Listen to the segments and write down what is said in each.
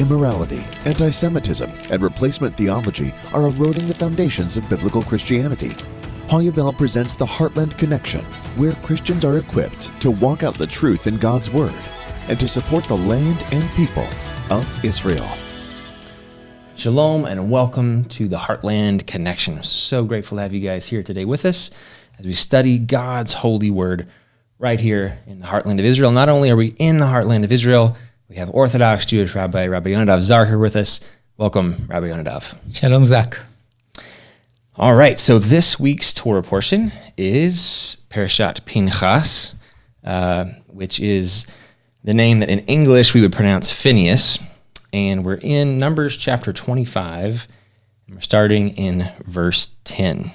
immorality, anti-Semitism, and replacement theology are eroding the foundations of biblical Christianity. Hoyevel presents the Heartland Connection, where Christians are equipped to walk out the truth in God's Word and to support the land and people of Israel. Shalom and welcome to the Heartland Connection. I'm so grateful to have you guys here today with us as we study God's holy word right here in the heartland of Israel. Not only are we in the heartland of Israel, we have Orthodox Jewish Rabbi Yonadav Zar here with us. Welcome, Rabbi Yonadav. Shalom, Zach. All right, so this week's Torah portion is Parashat Pinchas, which is the name that in English we would pronounce Phineas. And we're in Numbers chapter 25, and we're starting in verse 10.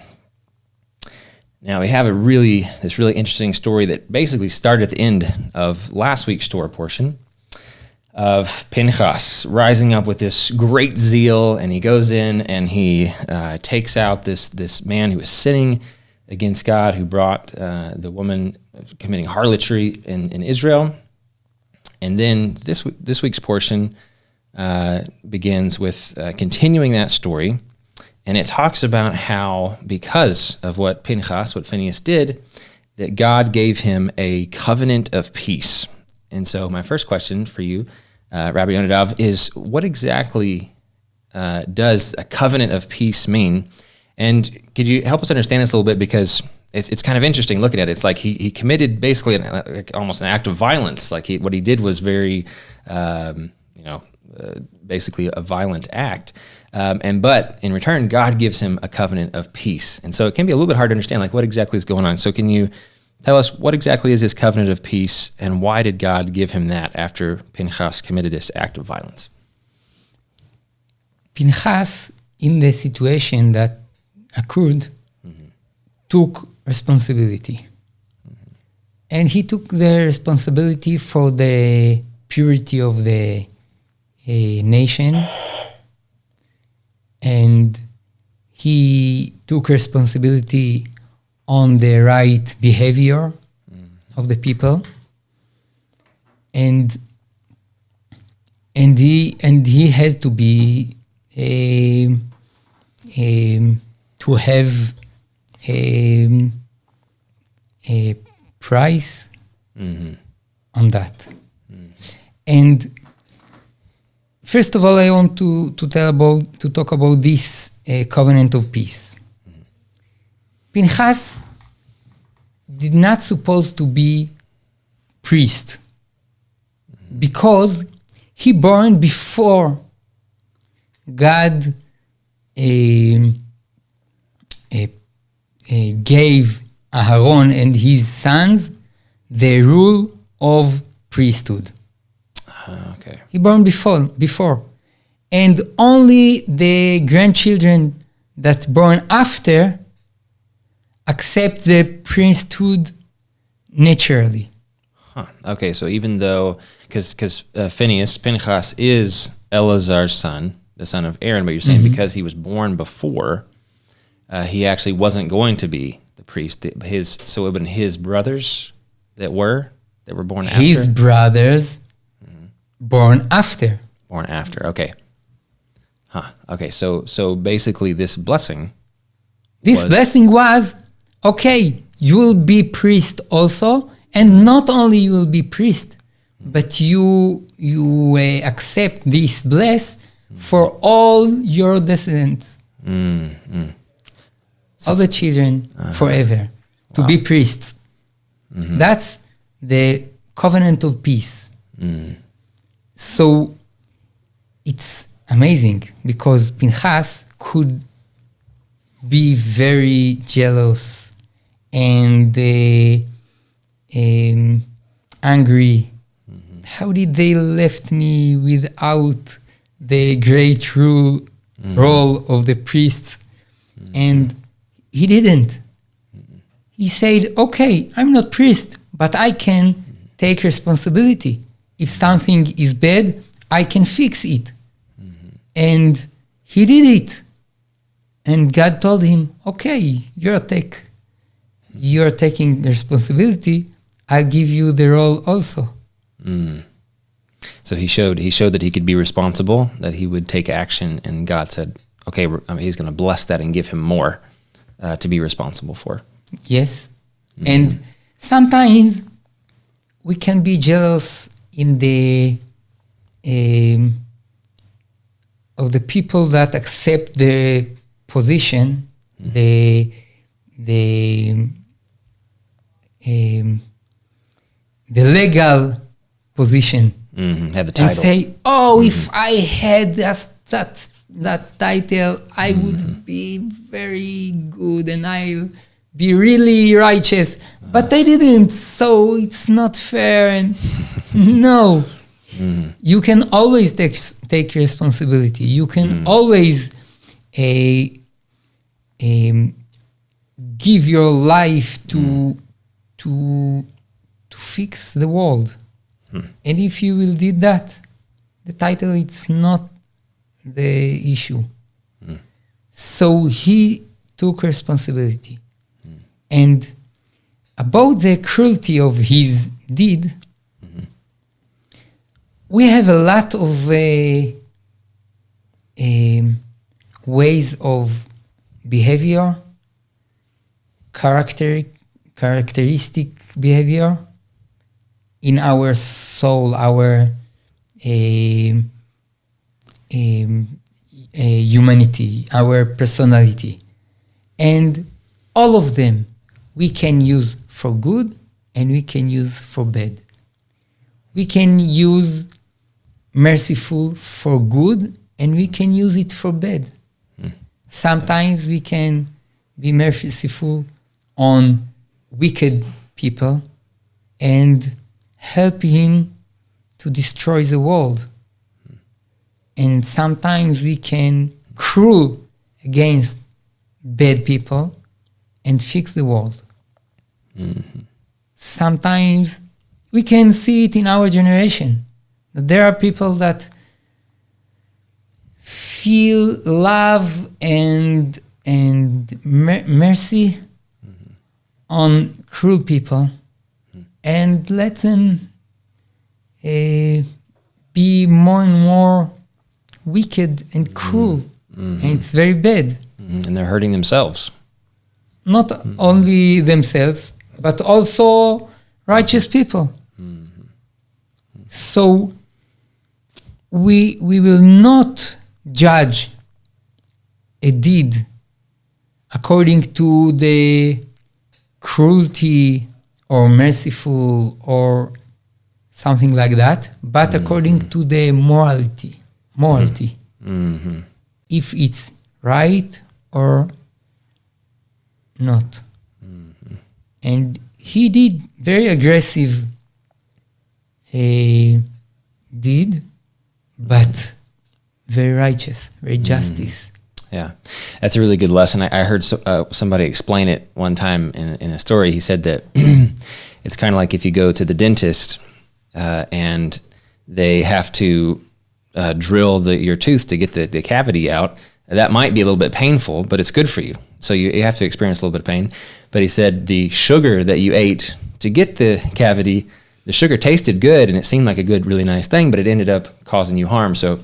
Now, we have this really interesting story that basically started at the end of last week's Torah portion of Pinchas rising up with this great zeal, and he goes in and he takes out this man who was sinning against God, who brought the woman committing harlotry in Israel. And then this week's portion begins with continuing that story, and it talks about how because of what Phineas did, that God gave him a covenant of peace. And so my first question for you, Rabbi Yonadav, is what exactly does a covenant of peace mean? And could you help us understand this a little bit, because it's kind of interesting looking at it. It's like he committed basically almost an act of violence. Like what he did was very, basically a violent act. But in return, God gives him a covenant of peace. And so it can be a little bit hard to understand, like what exactly is going on. So can you tell us what exactly is this covenant of peace, and why did God give him that after Pinchas committed this act of violence? Pinchas, in the situation that occurred, took responsibility. And he took the responsibility for the purity of the nation, and he took responsibility on the right behavior of the people, and he has to be to have a price on that. And first of all, I want to talk about this covenant of peace. Pinchas did not supposed to be priest because he born before God gave Aaron and his sons the rule of priesthood. Okay. He born before. And only the grandchildren that born after accept the priesthood naturally. Okay, so even though, because Pinchas is Eleazar's son, the son of Aaron, but you're saying because he was born before, he actually wasn't going to be the priest. So it would have been his brothers that were born after? His brothers born after. Born after, okay. Okay, so basically this blessing was, okay, you will be priest also, and not only you will be priest, but you accept this bless for all your descendants, all the children forever, to be priests. That's the covenant of peace. So it's amazing because Pinchas could be very jealous and angry. How did they left me without the great role of the priests? And he didn't. He said, okay, I'm not priest, but I can take responsibility. If something is bad, I can fix it. And he did it. And God told him, okay, you're taking responsibility. I'll give you the role also. So he showed that he could be responsible, that he would take action, and God said, okay, he's going to bless that and give him more to be responsible for. Yes. And sometimes we can be jealous in the of the people that accept the position, the legal position, have the title. and say, if I had that title, I would be very good and I'll be really righteous. But I didn't, so it's not fair. And no, you can always take responsibility. You can always give your life to fix the world. And if you will do that, the title, it's not the issue. So he took responsibility. And about the cruelty of his deed, we have a lot of ways of behavior, characteristic behavior in our soul, our humanity, our personality. And all of them we can use for good and we can use for bad. We can use merciful for good and we can use it for bad. Sometimes we can be merciful on wicked people and help him to destroy the world. And sometimes we can cruel against bad people and fix the world. Sometimes we can see it in our generation. There are people that feel love and mercy on cruel people and let them be more and more wicked and cruel. And it's very bad. And they're hurting themselves. Not only themselves, but also righteous people. So we will not judge a deed according to the cruelty or merciful or something like that, but according to the morality. If it's right or not. And he did very aggressive deed, but very righteous, very justice. Yeah, that's a really good lesson. I heard somebody explain it one time in a story. He said that it's kind of like if you go to the dentist and they have to drill your tooth to get the cavity out. That might be a little bit painful, but it's good for you. So you have to experience a little bit of pain. But he said the sugar that you ate to get the cavity, the sugar tasted good and it seemed like a good, really nice thing, but it ended up causing you harm. So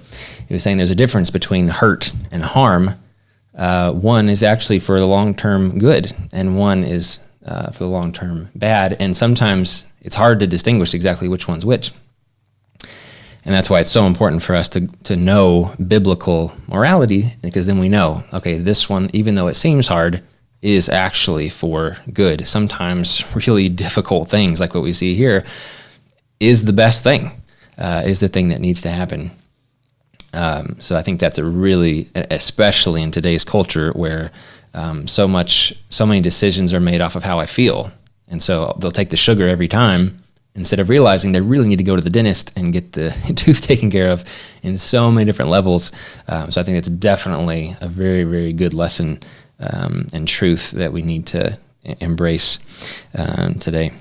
he was saying there's a difference between hurt and harm. One is actually for the long-term good, and one is for the long-term bad. And sometimes it's hard to distinguish exactly which one's which. And that's why it's so important for us to know biblical morality, because then we know, okay, this one, even though it seems hard, is actually for good. Sometimes really difficult things, like what we see here, is the best thing, is the thing that needs to happen. So I think that's a really, especially in today's culture where so many decisions are made off of how I feel. And so they'll take the sugar every time, instead of realizing they really need to go to the dentist and get the tooth taken care of in so many different levels. So I think it's definitely a very, very good lesson and truth that we need to embrace today.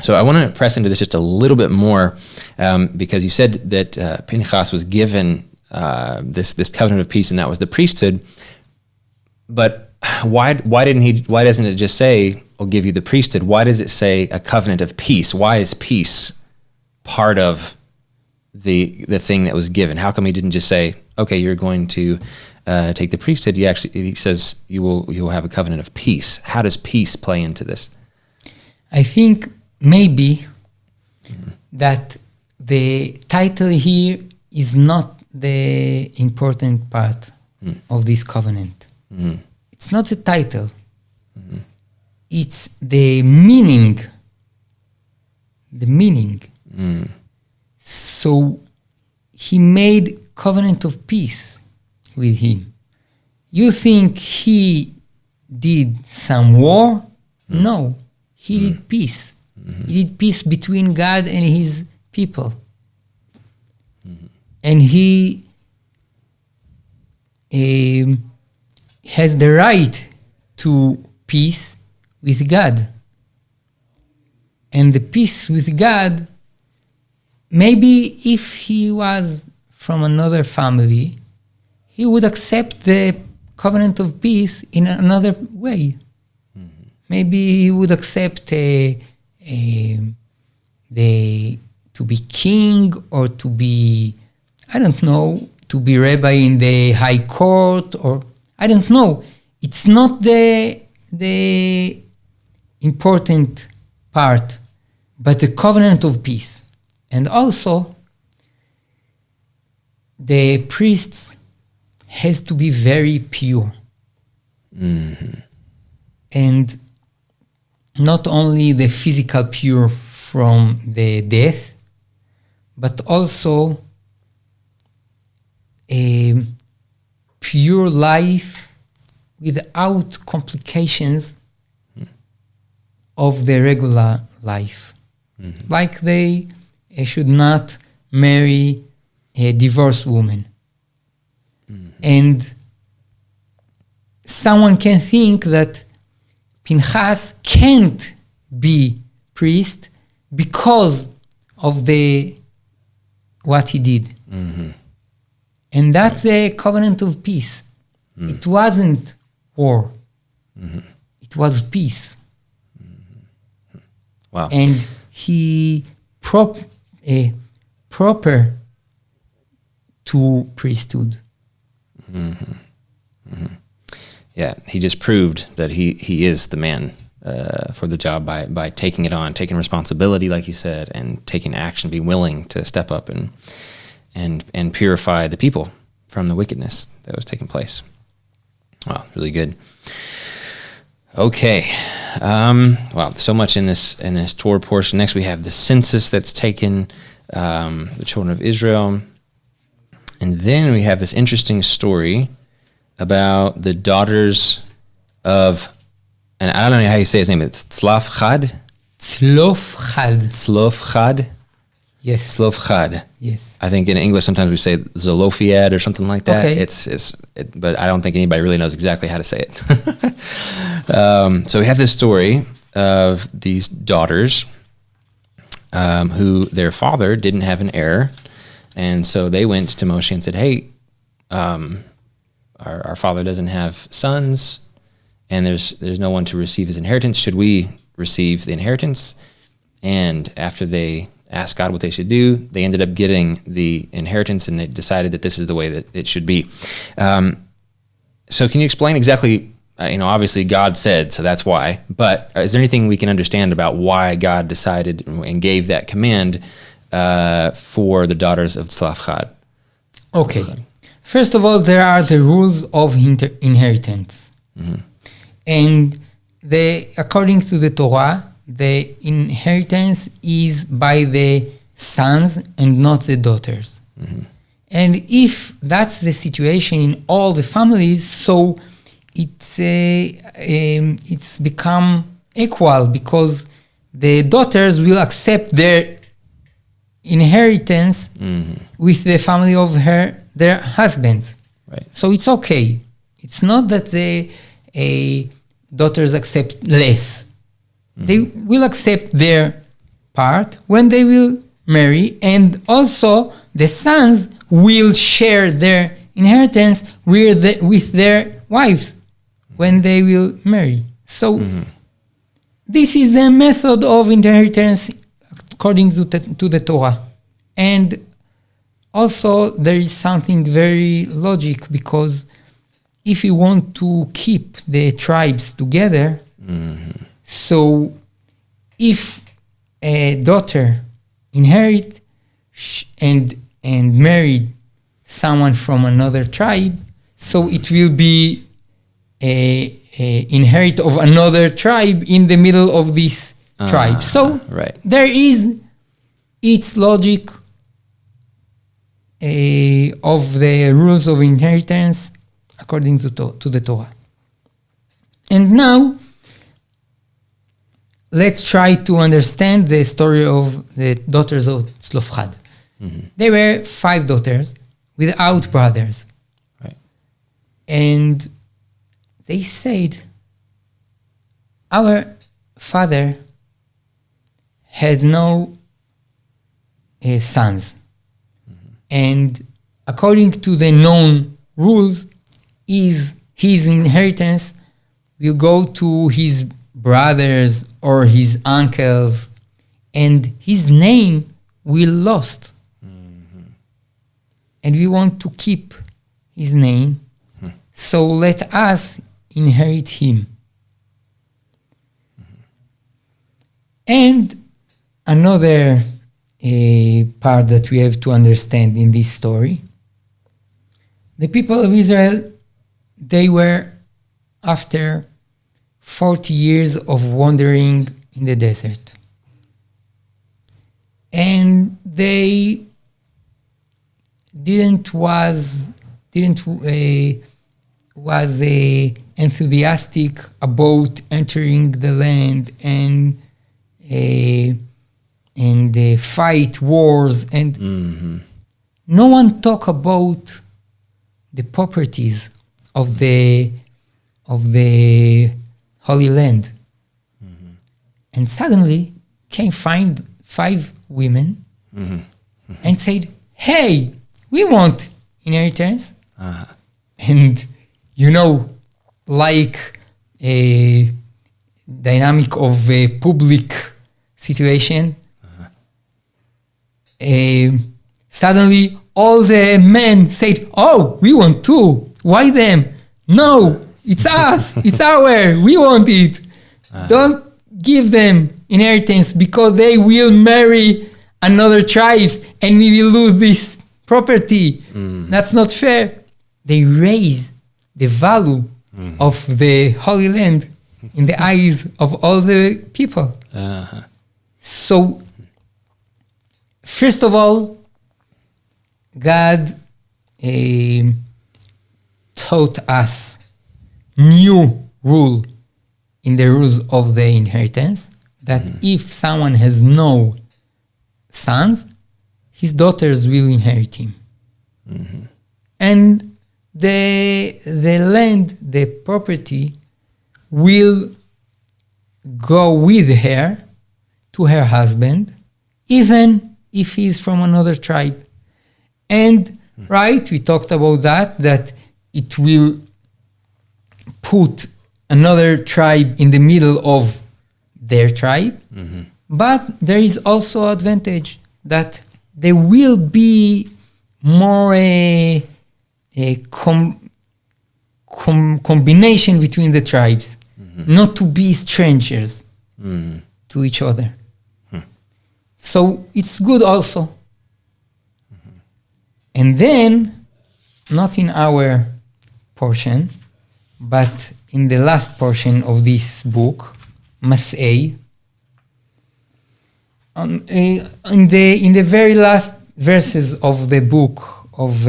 So I want to press into this just a little bit more because you said that Pinchas was given this covenant of peace, and that was the priesthood. But why doesn't it just say, I'll give you the priesthood? Why does it say a covenant of peace? Why is peace part of the thing that was given? How come he didn't just say, okay, you're going to take the priesthood? He says you will have a covenant of peace. How does peace play into this? I think maybe that the title here is not the important part of this covenant. It's not the title. It's the meaning. The meaning. So he made covenant of peace with him. You think he did some war? No. He did peace. He did peace between God and his people. And he has the right to peace with God. And the peace with God, maybe if he was from another family, he would accept the covenant of peace in another way. Maybe he would accept to be king, or to be, I don't know, to be rabbi in the high court, or I don't know. It's not the important part, but the covenant of peace. And also, the priests has to be very pure. And not only the physical pure from the death, but also a pure life without complications of the regular life. Like they should not marry a divorced woman. And someone can think that Pinchas can't be priest because of what he did. And that's the covenant of peace. It wasn't war. It was peace. Wow. And he proper to priesthood. Yeah, he just proved that he is the man for the job by taking it on, taking responsibility, like you said, and taking action, being willing to step up and purify the people from the wickedness that was taking place. Wow, really good. Okay, wow, so much in this Torah portion. Next, we have the census that's taken, the children of Israel, and then we have this interesting story about the daughters of, and I don't know how you say his name, it's Zelophehad? Zelophehad? Yes. Zelophehad. Yes. I think in English sometimes we say Zelophehad or something like that. Okay. But I don't think anybody really knows exactly how to say it. So we have this story of these daughters who their father didn't have an heir, and so they went to Moshe and said, "Hey, our father doesn't have sons, and there's no one to receive his inheritance. Should we receive the inheritance?" And after they asked God what they should do, they ended up getting the inheritance, and they decided that this is the way that it should be. So can you explain exactly, obviously God said, so that's why, but is there anything we can understand about why God decided and gave that command for the daughters of Zelophehad? Okay. First of all, there are the rules of inheritance. And according to the Torah, the inheritance is by the sons and not the daughters. And if that's the situation in all the families, so it's become equal, because the daughters will accept their inheritance with the family of their husbands. Right. So it's okay. It's not that the daughters accept less. They will accept their part when they will marry, and also the sons will share their inheritance with their wives when they will marry. So this is the method of inheritance according to the Torah. And also there is something very logic, because if you want to keep the tribes together, so if a daughter inherit and married someone from another tribe, so it will be a inherit of another tribe in the middle of this tribe. So right. there is its logic of the rules of inheritance according to the Torah. And now let's try to understand the story of the daughters of Zelophehad. There were 5 daughters without brothers. Right. And they said, our father has no sons. And according to the known rules, his inheritance will go to his brothers or his uncles, and his name will lost. And we want to keep his name, so let us inherit him. And another part that we have to understand in this story, the people of Israel, they were after 40 years of wandering in the desert. And they didn't was enthusiastic about entering the land and fight wars, and no one talk about the properties of the Holy Land. And suddenly came 5 women and said, "Hey, we want inheritance." And like a dynamic of a public situation, suddenly all the men said, "Oh, we want too. Why them? No, it's us. It's our. We want it. Don't give them inheritance, because they will marry another tribes and we will lose this property. That's not fair." They raise the value of the Holy Land in the eyes of all the people. So, first of all, God taught us new rule in the rules of the inheritance, that if someone has no sons, his daughters will inherit him. And the land, the property, will go with her to her husband, even if he is from another tribe. And, right, we talked about that it will put another tribe in the middle of their tribe. But there is also advantage that there will be more a combination between the tribes, not to be strangers to each other. So it's good also. And then, not in our portion, but in the last portion of this book, Mas'ei, in the very last verses of the book of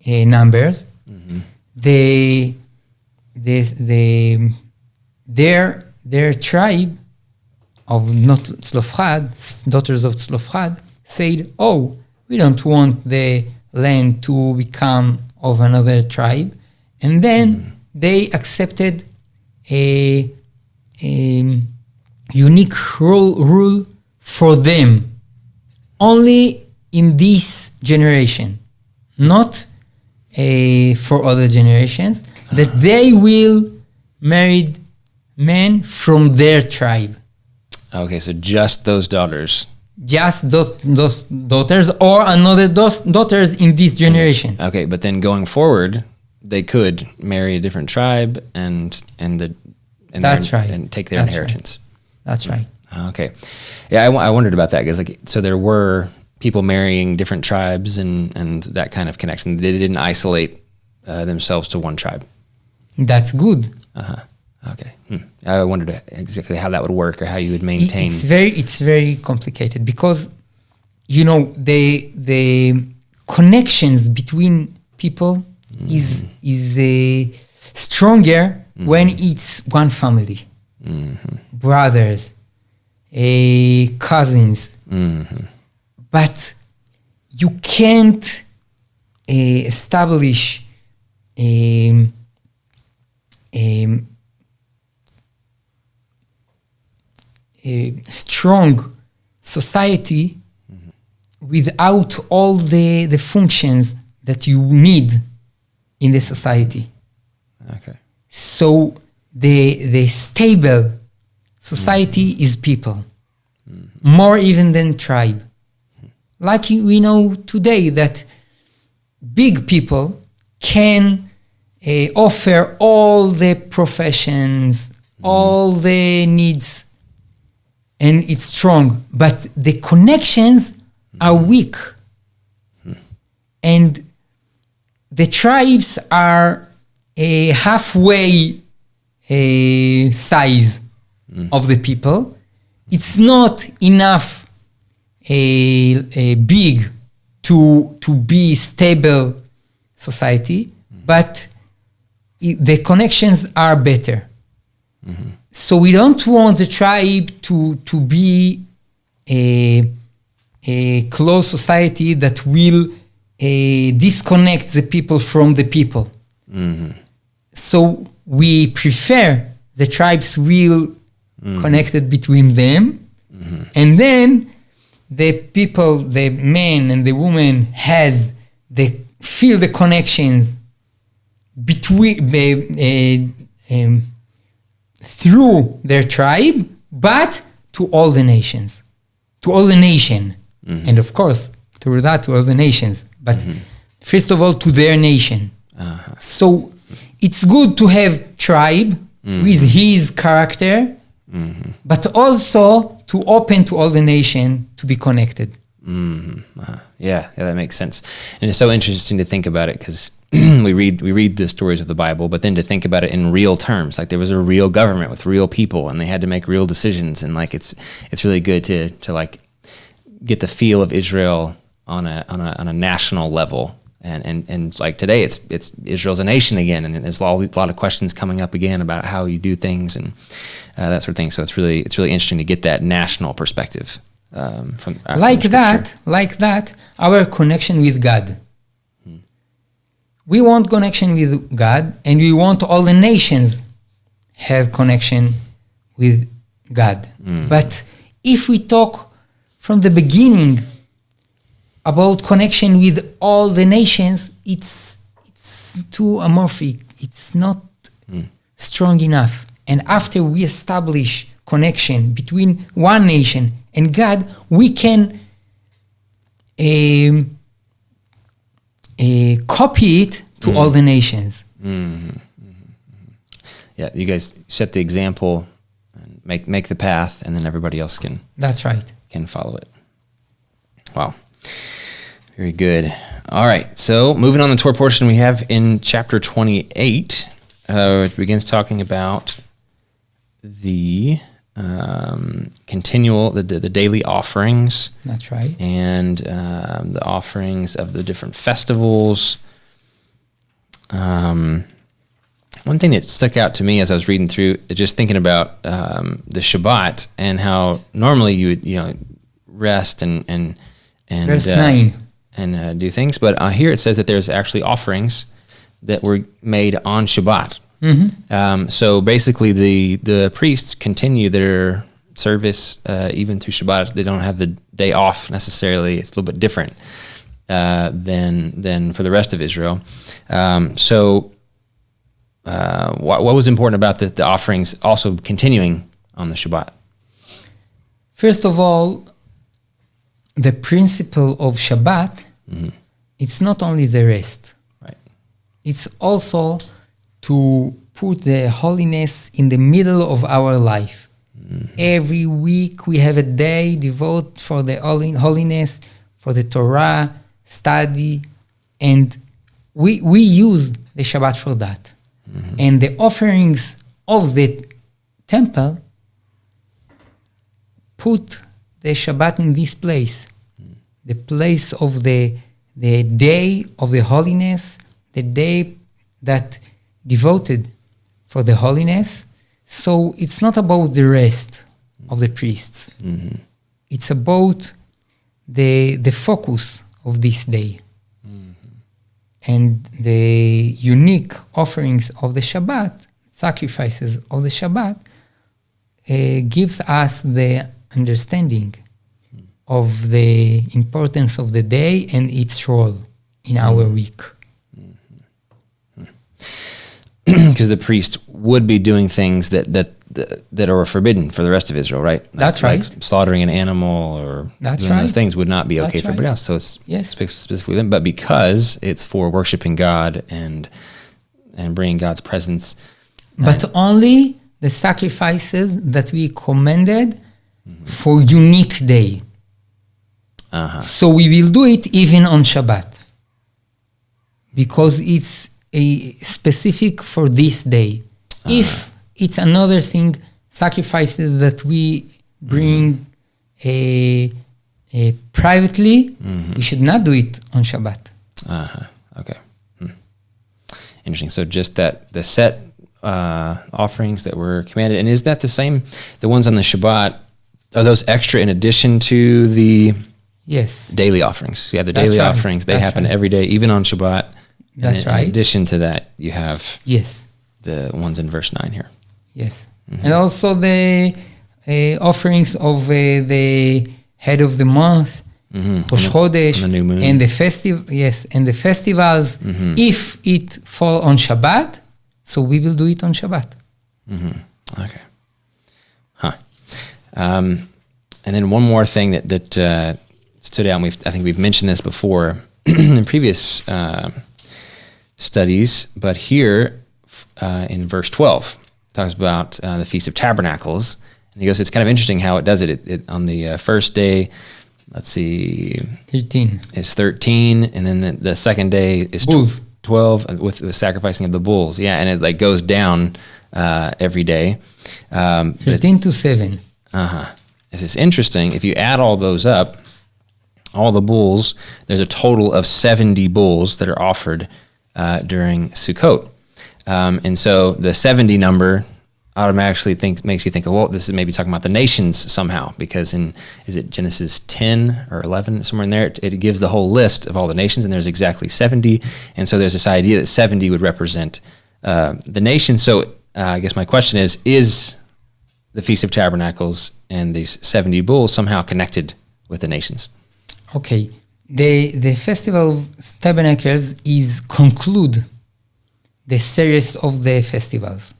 Numbers, their tribe of not Zelophehad, daughters of Zelophehad, said, "Oh, we don't want the land to become of another tribe," and then they accepted a unique rule for them, only in this generation, not for other generations, that they will marry men from their tribe. Okay, so just those daughters. just those daughters or another daughters in this generation. Okay, but then going forward, they could marry a different tribe and That's right. and take their That's inheritance. That's right. Okay, yeah, I wondered about that because so there were people marrying different tribes and that kind of connection. They didn't isolate themselves to one tribe. That's good. Okay, I wondered exactly how that would work or how you would maintain. It's very complicated because the connections between people is stronger when it's one family, brothers, cousins, but you can't establish a strong society without all the functions that you need in the society. Okay. So the stable society is people, more even than tribe. Like we know today that big people can offer all the professions, all the needs, and it's strong, but the connections are weak. And the tribes are a halfway size of the people. It's not enough big to be stable society, but the connections are better. So we don't want the tribe to be a close society that will disconnect the people from the people. So we prefer the tribes will connected between them, and then the people, the man and the woman feel the connections between through their tribe, but to all the nations, to all the nation, and of course through that to all the nations. But first of all, to their nation. So it's good to have tribe with his character, but also to open to all the nation to be connected. Yeah, that makes sense. And it's so interesting to think about it because we read the stories of the Bible, but then to think about it in real terms, like there was a real government with real people, and they had to make real decisions, and like it's really good to like get the feel of Israel on a national level, and like today it's Israel's a nation again, and there's a lot of questions coming up again about how you do things and that sort of thing. So it's really interesting to get that national perspective from that. Our connection with God. We want connection with God, and we want all the nations have connection with God. But if we talk from the beginning about connection with all the nations, it's too amorphic. It's not strong enough. And after we establish connection between one nation and God, we can copy it to all the nations. Yeah, you guys set the example, and make the path, and then everybody else can. That's right. Can follow it. Wow, very good. All right, so moving on to the Torah portion, we have in chapter 28. It begins talking about the the daily offerings. That's right. And the offerings of the different festivals. One thing that stuck out to me as I was reading through, just thinking about the Shabbat and how normally you would rest and Verse 9 and do things, but here it says that there's actually offerings that were made on Shabbat. So basically, the priests continue their service even through Shabbat. They don't have the day off necessarily. It's a little bit different than for the rest of Israel. What was important about the offerings also continuing on the Shabbat? First of all, the principle of Shabbat, it's not only the rest. Right. It's also to put the holiness in the middle of our life. Every week we have a day devoted for the holiness, for the Torah study, and we use the Shabbat for that. And the offerings of the temple put the Shabbat in this place, the place of the day of the holiness, the day that devoted for the holiness. So it's not about the rest of the priests. It's about the focus of this day. And the unique offerings of the Shabbat, sacrifices of the Shabbat, gives us the understanding of the importance of the day and its role in our week. Because the priest would be doing things that are forbidden for the rest of Israel, right? That's like right. Slaughtering an animal or That's doing those right. things would not be okay That's for everybody right. else. So it's Yes. specifically them. But because it's for worshiping God and bringing God's presence. But only the sacrifices that we commanded for unique day. So we will do it even on Shabbat, because it's a specific for this day. If it's another thing, sacrifices that we bring privately, we should not do it on Shabbat. Okay. Interesting. So just that the set offerings that were commanded, and is that the same? The ones on the Shabbat, are those extra in addition to the Yes. daily offerings? Yeah, the That's daily right. offerings, they That's happen right. every day, even on Shabbat. That's In right. addition to that, you have Yes. the ones in verse 9 here. Yes. And also the offerings of the head of the month, Rosh Chodesh, and the new moon. and the and the festivals. If it fall on Shabbat, so we will do it on Shabbat. Okay. And then one more thing that stood out, and I think we've mentioned this before in previous studies, but here in verse 12, it talks about the Feast of Tabernacles. And he goes, it's kind of interesting how it does it. It on the first day, let's see, 13. is 13, and then the second day is Bulls. 12 with the sacrificing of the bulls. Yeah, and it like goes down every day. 13 to 7. This is interesting. If you add all those up, all the bulls, there's a total of 70 bulls that are offered during Sukkot. And so the 70 number automatically makes you think, oh, well, this is maybe talking about the nations somehow, because is it Genesis 10 or 11, somewhere in there, it gives the whole list of all the nations, and there's exactly 70. And so there's this idea that 70 would represent the nation. So I guess my question is the Feast of Tabernacles and these 70 bulls somehow connected with the nations? Okay. The Festival of Tabernacles is conclude the series of the festivals,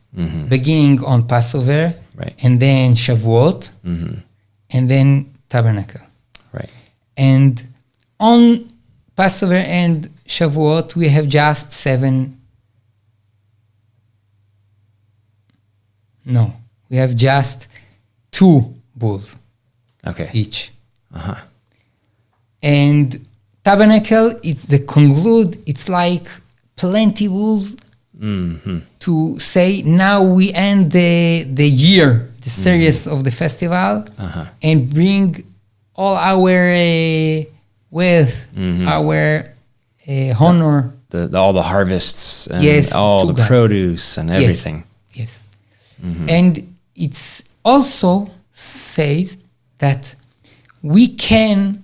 beginning on Passover, Right. and then Shavuot, and then Tabernacle. Right. And on Passover and Shavuot, we have just 7. No, we have just 2 bulls Okay. each. And Tabernacle, it's the conclude, it's like plenty bulls to say now we end the year, the series of the festival, and bring all our wealth, our honor. All the harvests and Yes, all to the God. produce and everything. Yes. And it's also says that we can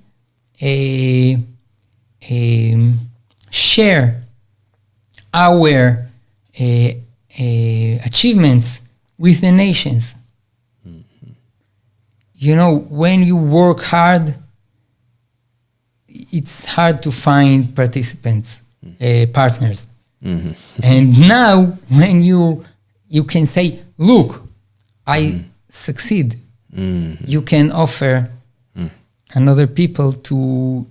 share our achievements with the nations. You know, when you work hard, it's hard to find participants, partners. And now when you can say, look, I succeed, you can offer another people to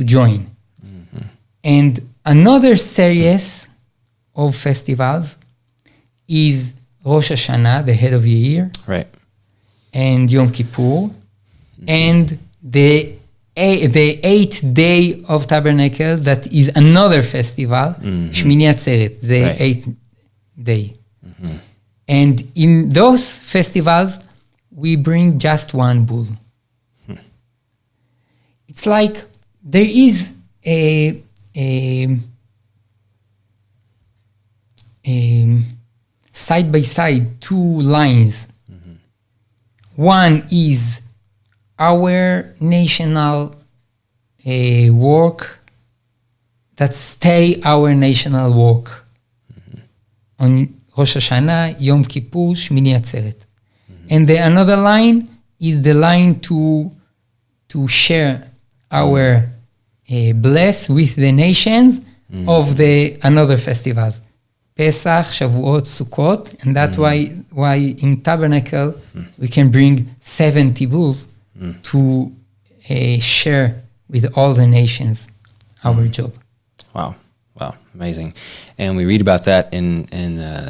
join. And another series of festivals is Rosh Hashanah, the head of the year, Right. and Yom Kippur, and the 8th day of Tabernacle, that is another festival, Shmini Atzeret, the Right. 8th day. And in those festivals, we bring just one bull. It's like there is a side by side two lines. One is our national work that stay our national work on Rosh Hashanah, Yom Kippur, Shmini Atzeret. And the another line is the line to share our bless with the nations of the another festivals. Pesach, Shavuot, Sukkot, and that's why in Tabernacle we can bring 70 bulls to share with all the nations our job. Wow. Wow. Amazing. And we read about that in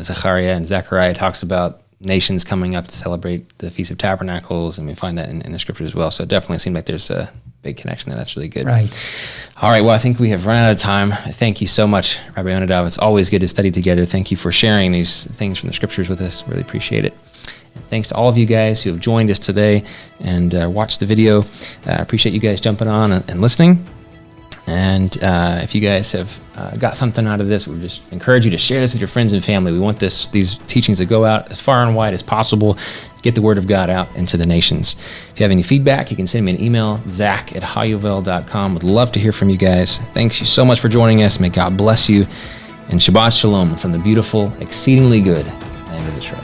Zechariah, and Zechariah talks about nations coming up to celebrate the Feast of Tabernacles, and we find that in the scriptures as well. So it definitely seems like there's a big connection there. That's really good. Right. All right. Well, I think we have run out of time. Thank you so much, Rabbi Yonadav. It's always good to study together. Thank you for sharing these things from the scriptures with us. Really appreciate it. And thanks to all of you guys who have joined us today and watched the video. I appreciate you guys jumping on and listening. And if you guys have got something out of this, we just encourage you to share this with your friends and family. We want these teachings to go out as far and wide as possible, get the word of God out into the nations. If you have any feedback, you can send me an email, zach@hayuvel.com. Would love to hear from you guys. Thanks you so much for joining us. May God bless you. And Shabbat Shalom from the beautiful, exceedingly good land of Israel.